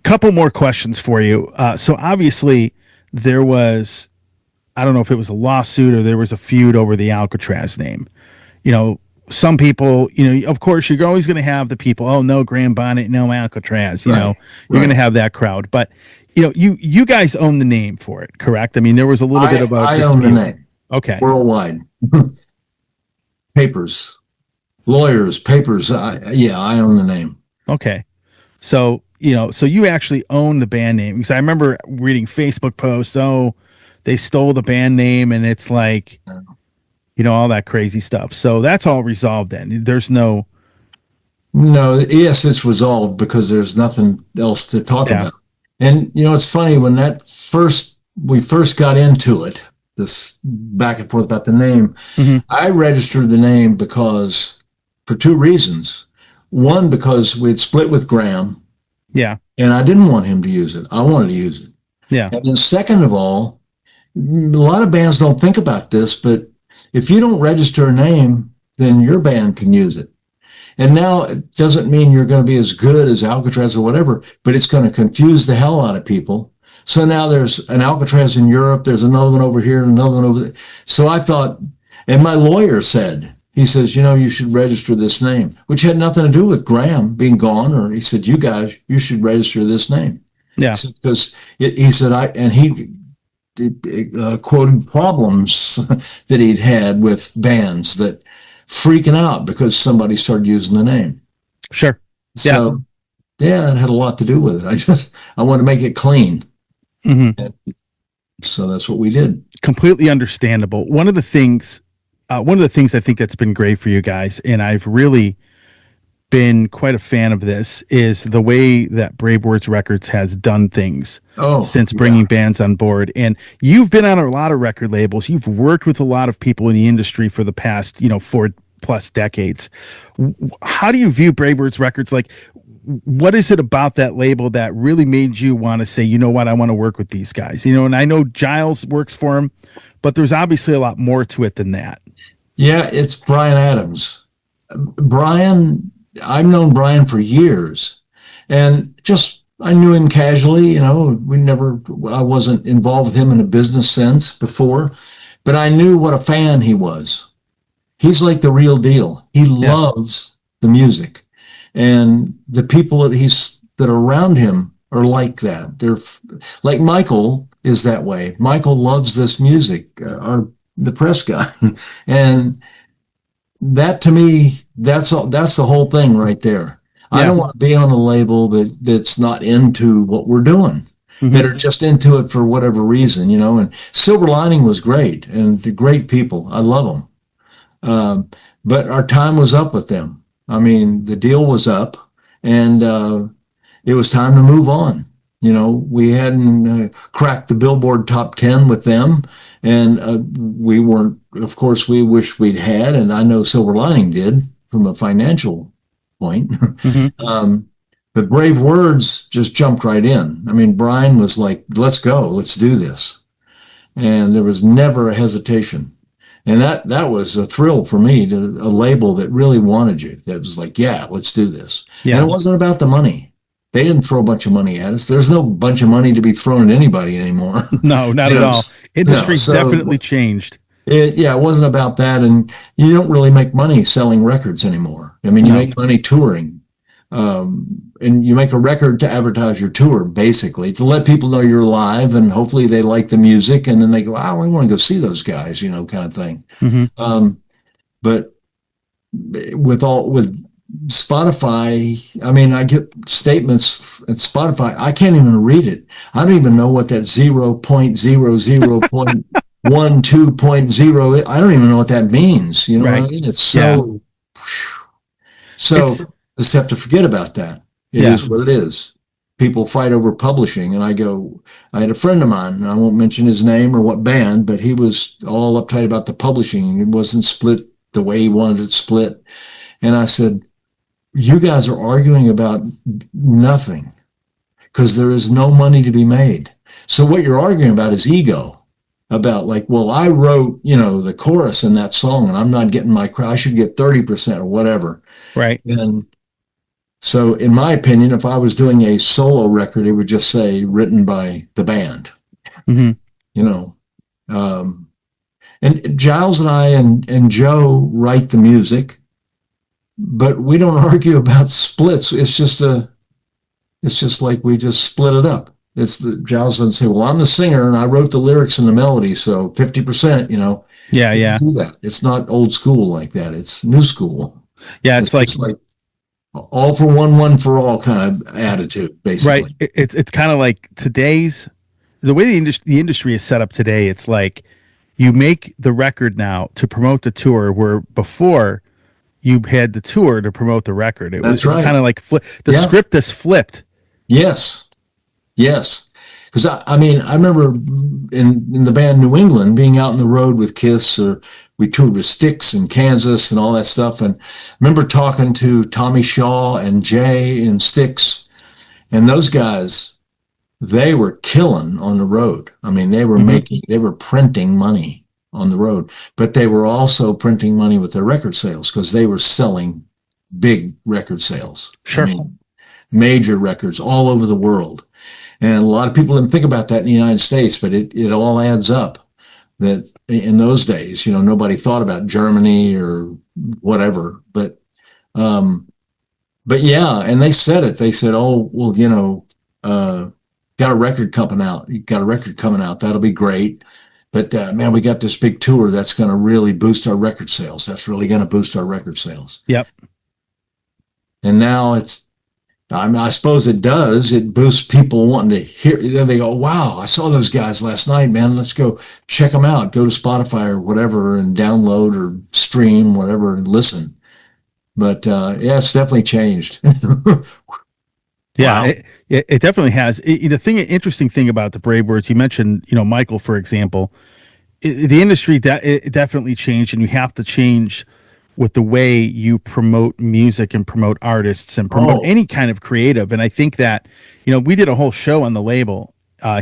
couple more questions for you. So obviously there was, I don't know if it was a lawsuit or there was a feud over the Alcatrazz name. You know, some people, of course, you're always going to have the people, oh, no Graham Bonnet, no Alcatrazz, you're going to have that crowd. But, you guys own the name for it, correct? I mean, there was a little bit of a I dispute. own the name. Okay. Worldwide. Papers, lawyers, papers. I own the name. Okay. So, so you actually own the band name, because I remember reading Facebook posts, oh, they stole the band name, and it's like, all that crazy stuff. So that's all resolved then. There's no. Yes, it's resolved because there's nothing else to talk about. And, it's funny, when we first got into it, this back and forth about the name, I registered the name for two reasons. One, because we'd split with Graham. Yeah. And I didn't want him to use it. I wanted to use it. Yeah. And then second of all, a lot of bands don't think about this, but if you don't register a name, then your band can use it. And now it doesn't mean you're going to be as good as Alcatrazz or whatever, but it's going to confuse the hell out of people. So now there's an Alcatrazz in Europe, there's another one over here, and another one over there. So I thought, and my lawyer said, he says, you should register this name, which had nothing to do with Graham being gone. Or he said, you guys, you should register this name. Yeah. Because he said, he quoted problems that he'd had with bands that freaking out because somebody started using the name. Sure. So, that had a lot to do with it. I want to make it clean. And so that's what we did. Completely understandable. One of the things I think that's been great for you guys, and I've really been quite a fan of this, is the way that Brave Words Records has done things since bringing bands on board. And you've been on a lot of record labels. You've worked with a lot of people in the industry for the past, 4+ decades. How do you view Brave Words Records? Like, what is it about that label that really made you want to say, you know what, I want to work with these guys? And I know Giles works for him, but there's obviously a lot more to it than that. Yeah, it's Brian Adams. Brian, I've known Brian for years, and I knew him casually. I wasn't involved with him in a business sense before, but I knew what a fan he was. He's like the real deal. He loves the music, and the people that are around him are like that. They're like Michael is that way. Michael loves this music, the press guy, and that to me, that's the whole thing right there. I don't want to be on a label that's not into what we're doing, that are just into it for whatever reason, and Silver Lining was great, and the great people. I love them. But our time was up with them. I mean, the deal was up, and it was time to move on. We hadn't cracked the Billboard top 10 with them, and we weren't, of course, we wished we'd had, and I know Silver Lining did from a financial point. But Brave Words just jumped right in. I mean, Brian was like, let's go, let's do this. And there was never a hesitation. And that was a thrill for me, a label that really wanted you, that was like, yeah, let's do this. Yeah. And it wasn't about the money. They didn't throw a bunch of money at us. There's no bunch of money to be thrown at anybody anymore. No, not at all. Industry's definitely changed. It wasn't about that. And you don't really make money selling records anymore. I mean, you make money touring. And you make a record to advertise your tour, basically, to let people know you're live, and hopefully they like the music, and then they go, "Wow, we want to go see those guys," kind of thing. But with Spotify, I mean, I get statements at Spotify. I can't even read it. I don't even know what that 0.00.12.0. I don't even know what that means. You know what I mean? It's so. Let's have to forget about that. It is what it is. People fight over publishing, and I had a friend of mine, and I won't mention his name or what band, but he was all uptight about the publishing. It wasn't split the way he wanted it split. And I said, you guys are arguing about nothing, because there is no money to be made. So what you're arguing about is ego, about like, well, I wrote, the chorus in that song, and I'm not getting I should get 30% or whatever. Right. And So, in my opinion, if I was doing a solo record, it would just say written by the band, Mm-hmm. you know. Um, and Giles and I and Joe write the music, but we don't argue about splits. It's just like we just split it up. It's the Giles doesn't say, "Well, I'm the singer and I wrote the lyrics and the melody, so 50%." Yeah, We don't yeah, do that. It's not old school like that. It's new school. yeah. It's It's like just like all for one for all kind of attitude, right. basically. It's kind of like today's the way the industry is set up today. It's like you make the record now to promote the tour, where before you had the tour to promote the record. That's It's kind right. of like the Yeah. script is flipped. Yes. Yes. Because I mean, I remember in the band New England being out on the road with Kiss, or we toured with Styx in Kansas and all that stuff. And I remember talking to Tommy Shaw and Jay and Styx, and those guys, they were killing on the road. I mean, Mm-hmm. they were printing money on the road, but they were also printing money with their record sales because they were selling big record sales. I Sure. mean, major records all over the world. And a lot of people didn't think about that in the United States, but it all adds up. That in those days, nobody thought about Germany or whatever. Um, but yeah, and they said it. They said, "Oh, well, got a record coming out. You got a record coming out. That'll be great. But man, we got this big tour that's going to really boost our record sales. That's really going to boost our record sales." Yep. And now I suppose it does. It boosts people wanting to hear. Then they go, "Wow, I saw those guys last night, man. Let's go check them out. Go to Spotify or whatever and download or stream whatever and listen." But yeah, it's definitely changed. Yeah, Wow. it definitely has. Interesting thing about the Brave Words, you mentioned, Michael, for example, the industry it definitely changed, and you have to change with the way you promote music and promote artists and promote Oh, any kind of creative. And I think that, we did a whole show on the label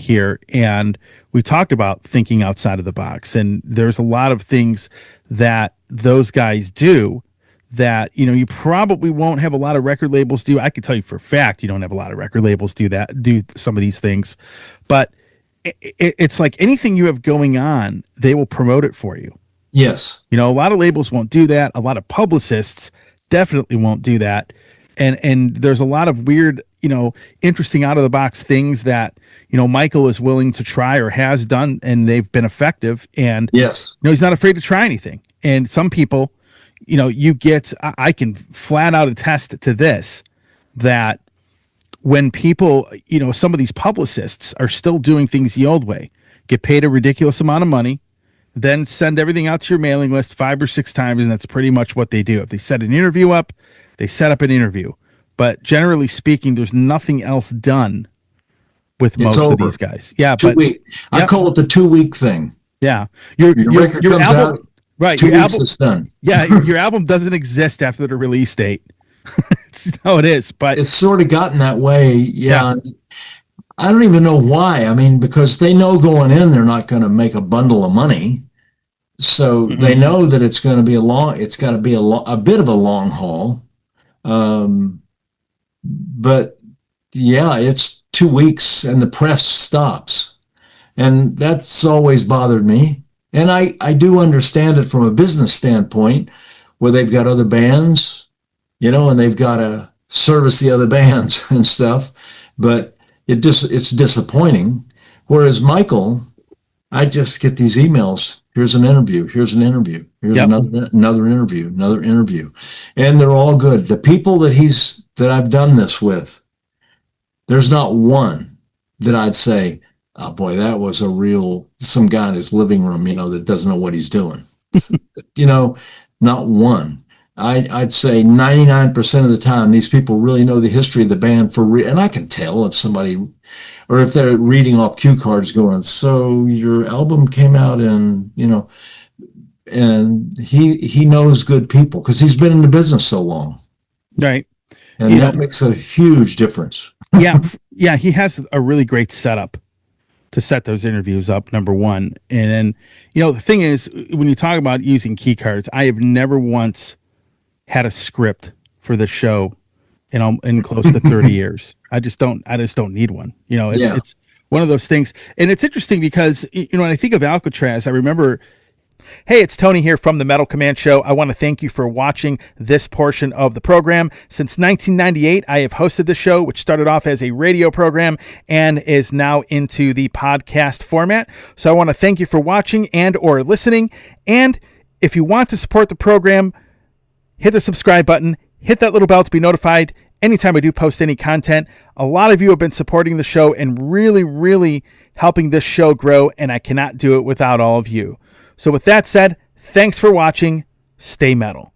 here, and we talked about thinking outside of the box. And there's a lot of things that those guys do that you probably won't have a lot of record labels do. I can tell you for a fact you don't have a lot of record labels do some of these things, but it's like anything you have going on, they will promote it for you. yes. A lot of labels won't do that. A lot of publicists definitely won't do that. And there's a lot of weird, interesting out of the box things that, Michael is willing to try or has done, and they've been effective. And, Yes. he's not afraid to try anything. And some people, I can flat out attest to this, that when people, some of these publicists are still doing things the old way, get paid a ridiculous amount of money, then send everything out to your mailing list 5 or 6 times, and that's pretty much what they do. If they set an interview up, they set up an interview. But generally speaking, there's nothing else done with It's most of these over. guys. Yeah, Two but week. I yep, call it the 2 week thing. yeah. Your Your your record your comes album, out, right? two Your weeks album, it's done. yeah, your album doesn't exist after the release date. It's how it is. But It's sort of gotten that way. yeah, Yeah. I don't even know why. I mean, because they know going in, they're not going to make a bundle of money. So they hmm know that it's got to be a bit of a long haul. Um, but yeah, it's 2 weeks and the press stops. And that's always bothered me. And I do understand it from a business standpoint where they've got other bands, and they've got to service the other bands and stuff. But it's disappointing. Whereas Michael, I just get these emails. Here's an interview. Here's an interview. Here's yep, another interview. Another interview, and they're all good. The people that I've done this with, there's not one that I'd say, "Oh boy, that was some guy in his living room, that doesn't know what he's doing." You know, not one. I'd say 99% of the time, these people really know the history of the band for real. And I can tell if somebody, or if they're reading off cue cards going, "So your album came out and he knows good people because he's been in the business so long. right. And You know, that makes a huge difference." yeah, yeah. He has a really great setup to set those interviews up, number one. And then, the thing is, when you talk about using key cards, I have never once had a script for the show in close to 30 years. I just don't need one. It's one of those things. And it's interesting because, when I think of Alcatrazz, I remember, hey, it's Tony here from the Metal Command Show. I want to thank you for watching this portion of the program. Since 1998, I have hosted the show, which started off as a radio program and is now into the podcast format. So I want to thank you for watching and or listening. And if you want to support the program, hit the subscribe button, hit that little bell to be notified anytime I do post any content. A lot of you have been supporting the show and really, really helping this show grow, and I cannot do it without all of you. So with that said, thanks for watching. Stay metal.